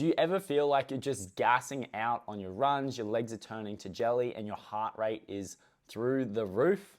Do you ever feel like you're just gassing out on your runs, your legs are turning to jelly, and your heart rate is through the roof?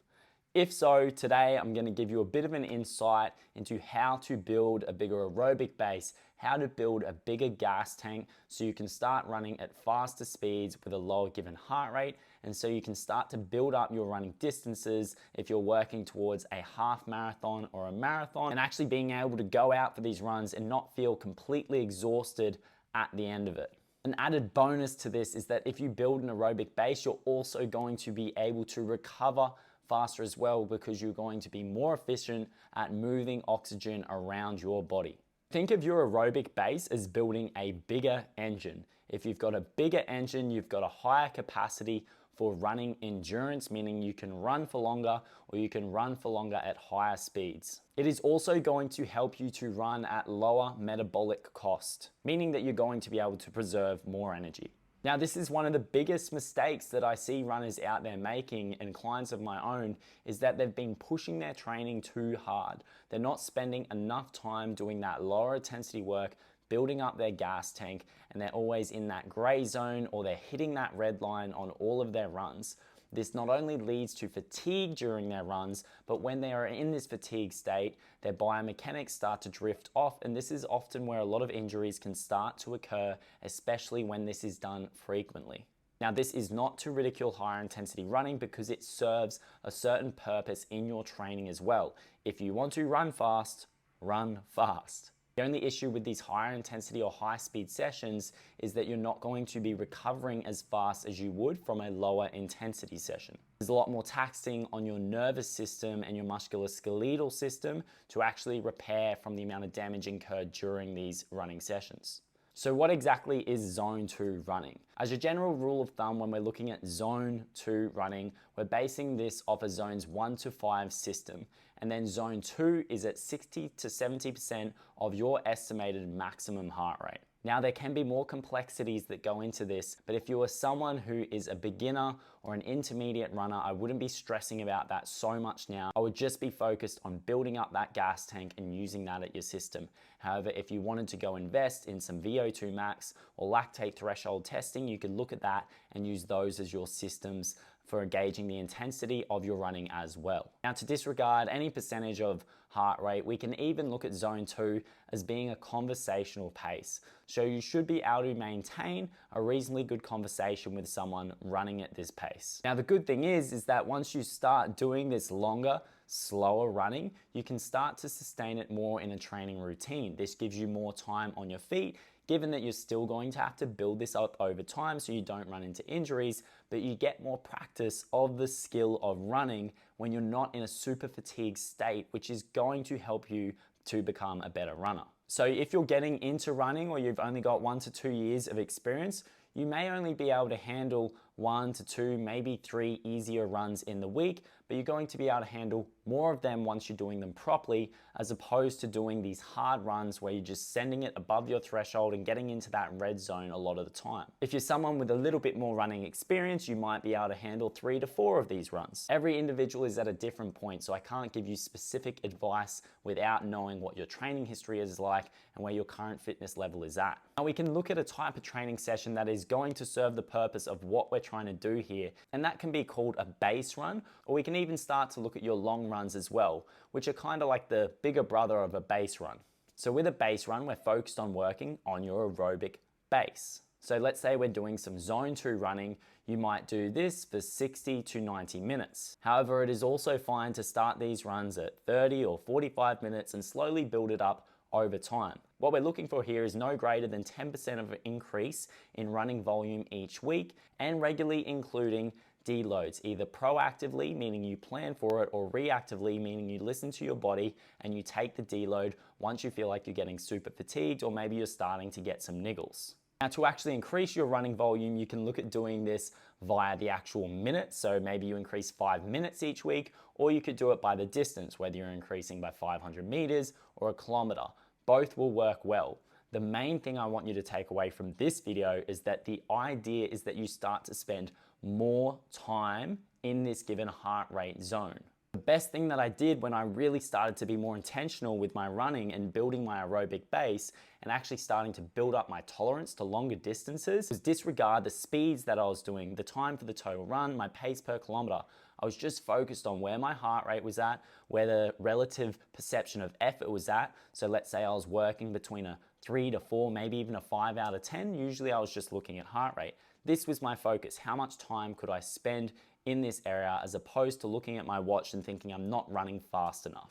If so, today I'm going to give you a bit of an insight into how to build a bigger aerobic base, how to build a bigger gas tank so you can start running at faster speeds with a lower given heart rate, and so you can start to build up your running distances if you're working towards a half marathon or a marathon, and actually being able to go out for these runs and not feel completely exhausted at the end of it. An added bonus to this is that if you build an aerobic base, you're also going to be able to recover faster as well, because you're going to be more efficient at moving oxygen around your body. Think of your aerobic base as building a bigger engine. If you've got a bigger engine, you've got a higher capacity for running endurance, meaning you can run for longer, or you can run for longer at higher speeds. It is also going to help you to run at lower metabolic cost, meaning that you're going to be able to preserve more energy. Now, this is one of the biggest mistakes that I see runners out there making, and clients of my own, is that they've been pushing their training too hard. They're not spending enough time doing that lower intensity work, building up their gas tank, and they're always in that gray zone, or they're hitting that red line on all of their runs. This not only leads to fatigue during their runs, but when they are in this fatigue state, their biomechanics start to drift off, and this is often where a lot of injuries can start to occur, especially when this is done frequently. Now, this is not to ridicule higher intensity running, because it serves a certain purpose in your training as well. If you want to run fast, run fast. The only issue with these higher intensity or high speed sessions is that you're not going to be recovering as fast as you would from a lower intensity session. There's a lot more taxing on your nervous system and your musculoskeletal system to actually repair from the amount of damage incurred during these running sessions. So what exactly is zone 2 running? As a general rule of thumb, when we're looking at zone 2 running, we're basing this off a zones 1 to 5 system. And then zone 2 is at 60 to 70% of your estimated maximum heart rate. Now, there can be more complexities that go into this, but if you are someone who is a beginner or an intermediate runner, I wouldn't be stressing about that so much now. I would just be focused on building up that gas tank and using that at your system. However, if you wanted to go invest in some VO2 max or lactate threshold testing, you could look at that and use those as your systems for gauging the intensity of your running as well. Now, to disregard any percentage of heart rate, we can even look at zone 2 as being a conversational pace. So you should be able to maintain a reasonably good conversation with someone running at this pace. Now, the good thing is that once you start doing this longer, slower running, you can start to sustain it more in a training routine. This gives you more time on your feet, given that you're still going to have to build this up over time so you don't run into injuries, but you get more practice of the skill of running when you're not in a super fatigued state, which is going to help you to become a better runner. So if you're getting into running, or you've only got 1 to 2 years of experience, you may only be able to handle 1 to 2, maybe 3 easier runs in the week, but you're going to be able to handle more of them once you're doing them properly, as opposed to doing these hard runs where you're just sending it above your threshold and getting into that red zone a lot of the time. If you're someone with a little bit more running experience, you might be able to handle 3 to 4 of these runs. Every individual is at a different point, so I can't give you specific advice without knowing what your training history is like and where your current fitness level is at. Now, we can look at a type of training session that is going to serve the purpose of what we're trying to do here, and that can be called a base run, or we can even start to look at your long runs as well, which are kind of like the bigger brother of a base run. So with a base run, we're focused on working on your aerobic base. So let's say we're doing some zone 2 running. You might do this for 60 to 90 minutes. However, it is also fine to start these runs at 30 or 45 minutes and slowly build it up over time. What we're looking for here is no greater than 10% of an increase in running volume each week, and regularly including deloads, either proactively, meaning you plan for it, or reactively, meaning you listen to your body and you take the deload once you feel like you're getting super fatigued, or maybe you're starting to get some niggles. Now, to actually increase your running volume, you can look at doing this via the actual minutes. So maybe you increase 5 minutes each week, or you could do it by the distance, whether you're increasing by 500 meters or a kilometer. Both will work well. The main thing I want you to take away from this video is that the idea is that you start to spend more time in this given heart rate zone. The best thing that I did when I really started to be more intentional with my running and building my aerobic base and actually starting to build up my tolerance to longer distances was disregard the speeds that I was doing, the time for the total run, my pace per kilometer. I was just focused on where my heart rate was at, where the relative perception of effort was at. So let's say I was working between a 3 to 4, maybe even a 5 out of 10. Usually I was just looking at heart rate. This was my focus. How much time could I spend in this area as opposed to looking at my watch and thinking I'm not running fast enough.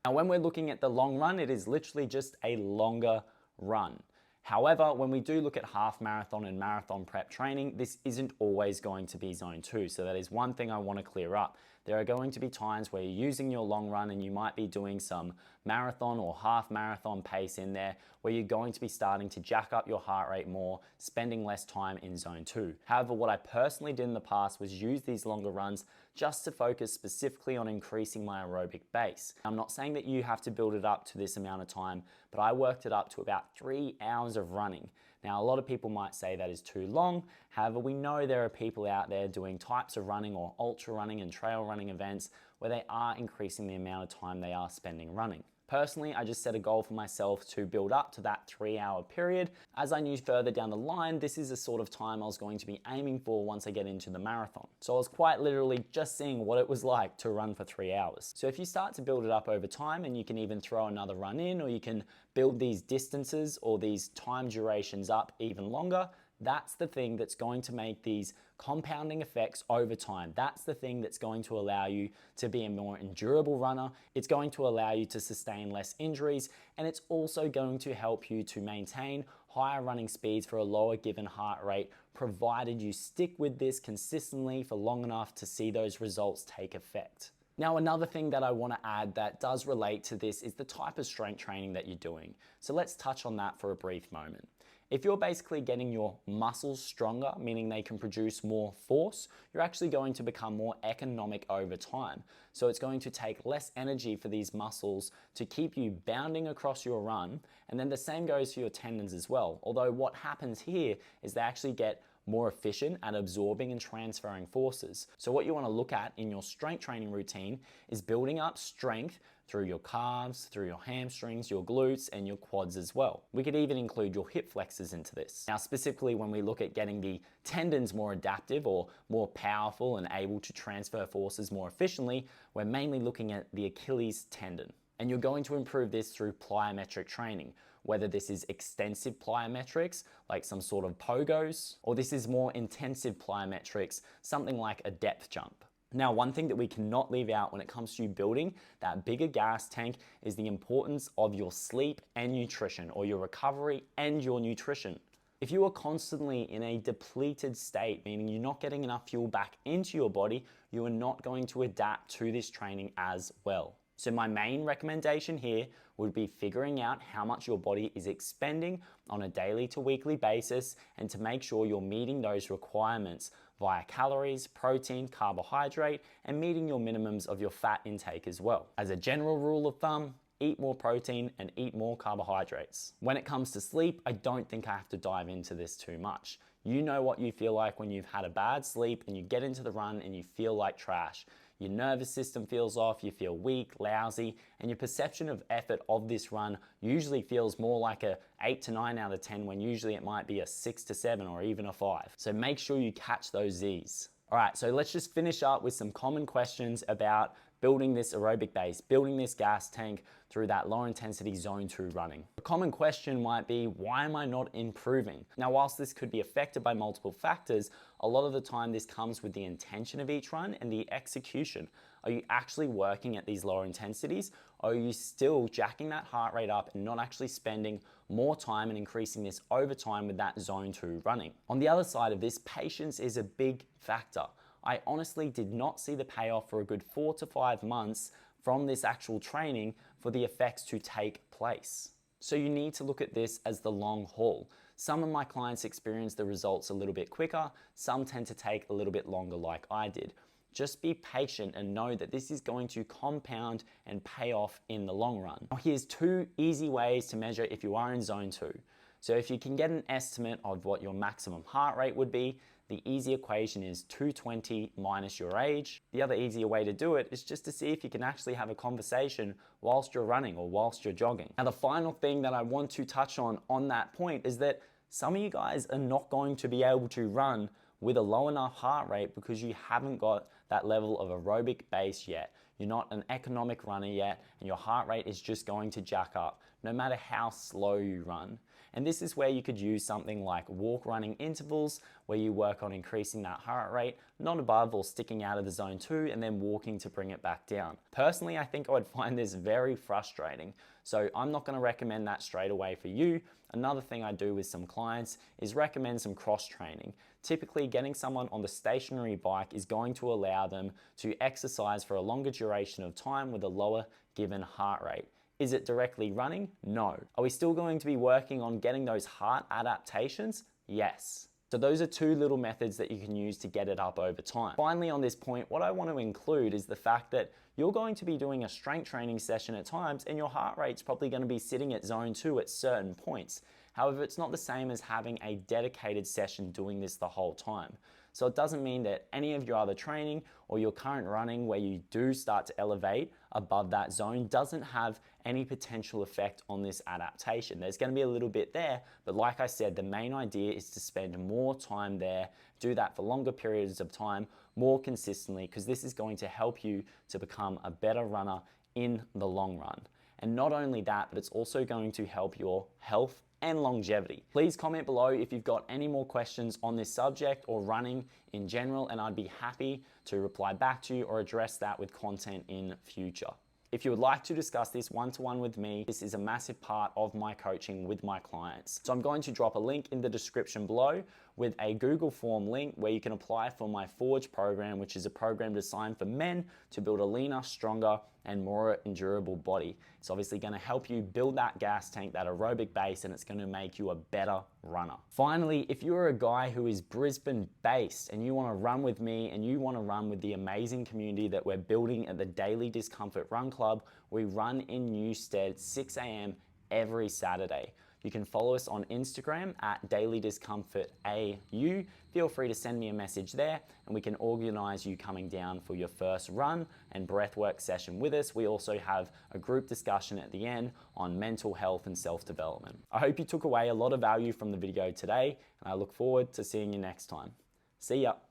Now, when we're looking at the long run, it is literally just a longer run. However, when we do look at half marathon and marathon prep training, this isn't always going to be zone 2. So that is one thing I want to clear up. There are going to be times where you're using your long run and you might be doing some marathon or half marathon pace in there where you're going to be starting to jack up your heart rate more, spending less time in zone 2. However, what I personally did in the past was use these longer runs just to focus specifically on increasing my aerobic base. I'm not saying that you have to build it up to this amount of time, but I worked it up to about 3 hours of running. Now, a lot of people might say that is too long. However, we know there are people out there doing types of running or ultra running and trail running events where they are increasing the amount of time they are spending running. Personally, I just set a goal for myself to build up to that 3-hour period. As I knew further down the line, this is the sort of time I was going to be aiming for once I get into the marathon. So I was quite literally just seeing what it was like to run for 3 hours. So if you start to build it up over time, and you can even throw another run in, or you can build these distances or these time durations up even longer, that's the thing that's going to make these compounding effects over time. That's the thing that's going to allow you to be a more endurable runner. It's going to allow you to sustain less injuries, and it's also going to help you to maintain higher running speeds for a lower given heart rate, provided you stick with this consistently for long enough to see those results take effect. Now, another thing that I want to add that does relate to this is the type of strength training that you're doing. So let's touch on that for a brief moment. If you're basically getting your muscles stronger, meaning they can produce more force, you're actually going to become more economic over time. So it's going to take less energy for these muscles to keep you bounding across your run, and then the same goes for your tendons as well. Although what happens here is they actually get more efficient at absorbing and transferring forces. So what you want to look at in your strength training routine is building up strength through your calves, through your hamstrings, your glutes, and your quads as well. We could even include your hip flexors into this. Now, specifically when we look at getting the tendons more adaptive or more powerful and able to transfer forces more efficiently, we're mainly looking at the Achilles tendon. And you're going to improve this through plyometric training, whether this is extensive plyometrics, like some sort of pogos, or this is more intensive plyometrics, something like a depth jump. Now, one thing that we cannot leave out when it comes to building that bigger gas tank is the importance of your sleep and nutrition, or your recovery and your nutrition. If you are constantly in a depleted state, meaning you're not getting enough fuel back into your body, you are not going to adapt to this training as well. So my main recommendation here would be figuring out how much your body is expending on a daily to weekly basis, and to make sure you're meeting those requirements via calories, protein, carbohydrate, and meeting your minimums of your fat intake as well. As a general rule of thumb, eat more protein and eat more carbohydrates. When it comes to sleep, I don't think I have to dive into this too much. You know what you feel like when you've had a bad sleep and you get into the run and you feel like trash. Your nervous system feels off, you feel weak, lousy, and your perception of effort of this run usually feels more like a 8 to 9 out of 10, when usually it might be a 6 to 7 or even a 5. So make sure you catch those Z's. All right, so let's just finish up with some common questions about building this aerobic base, building this gas tank through that low intensity zone 2 running. A common question might be, why am I not improving? Now, whilst this could be affected by multiple factors, a lot of the time this comes with the intention of each run and the execution. Are you actually working at these lower intensities? Or are you still jacking that heart rate up and not actually spending more time and increasing this over time with that zone 2 running? On the other side of this, patience is a big factor. I honestly did not see the payoff for a good 4 to 5 months from this actual training for the effects to take place. So you need to look at this as the long haul. Some of my clients experience the results a little bit quicker, some tend to take a little bit longer like I did. Just be patient and know that this is going to compound and pay off in the long run. Now, here's 2 easy ways to measure if you are in zone 2. So if you can get an estimate of what your maximum heart rate would be, the easy equation is 220 minus your age. The other easier way to do it is just to see if you can actually have a conversation whilst you're running or whilst you're jogging. Now, the final thing that I want to touch on that point is that some of you guys are not going to be able to run with a low enough heart rate because you haven't got that level of aerobic base yet. You're not an economic runner yet, and your heart rate is just going to jack up no matter how slow you run. And this is where you could use something like walk running intervals, where you work on increasing that heart rate, not above or sticking out of the zone 2, and then walking to bring it back down. Personally, I think I would find this very frustrating. So I'm not gonna recommend that straight away for you. Another thing I do with some clients is recommend some cross training. Typically, getting someone on the stationary bike is going to allow them to exercise for a longer duration of time with a lower given heart rate. Is it directly running? No. Are we still going to be working on getting those heart adaptations? Yes. So those are two little methods that you can use to get it up over time. Finally, on this point, what I want to include is the fact that you're going to be doing a strength training session at times and your heart rate's probably going to be sitting at zone 2 at certain points. However, it's not the same as having a dedicated session doing this the whole time. So it doesn't mean that any of your other training or your current running where you do start to elevate above that zone doesn't have any potential effect on this adaptation. There's going to be a little bit there, but like I said, the main idea is to spend more time there, do that for longer periods of time, more consistently, because this is going to help you to become a better runner in the long run. And not only that, but it's also going to help your health and longevity. Please comment below if you've got any more questions on this subject or running in general, and I'd be happy to reply back to you or address that with content in future. If you would like to discuss this one-to-one with me, this is a massive part of my coaching with my clients. So I'm going to drop a link in the description below with a Google form link where you can apply for my Forge program, which is a program designed for men to build a leaner, stronger, and more endurable body. It's obviously going to help you build that gas tank, that aerobic base, and it's going to make you a better runner. Finally, if you're a guy who is Brisbane based and you want to run with me and you want to run with the amazing community that we're building at the Daily Discomfort Run Club, we run in Newstead 6 a.m. every Saturday. You can follow us on Instagram at Daily Discomfort AU. Feel free to send me a message there and we can organize you coming down for your first run and breathwork session with us. We also have a group discussion at the end on mental health and self-development. I hope you took away a lot of value from the video today, and I look forward to seeing you next time. See ya.